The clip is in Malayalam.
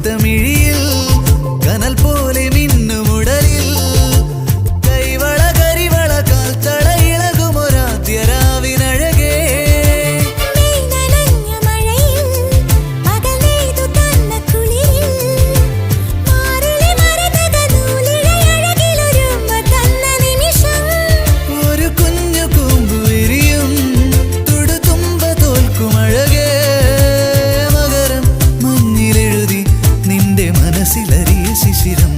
പൂത്തമിഴിയിൽ കനൽ പോലെ മിന്നുമുടലിൽ കൈവള കരിവള കാൽത്തള ഇളകുമൊരാദ്യരാവിനഴകേ ഒരു കുഞ്ഞു കൂമ്പു വിരിയും തുടുതുമ്പ തോൽക്കുമഴകേ മകരം മഞ്ഞിലെഴുതി നിന്റെ മനസ്സിലറിയ ശിശിരം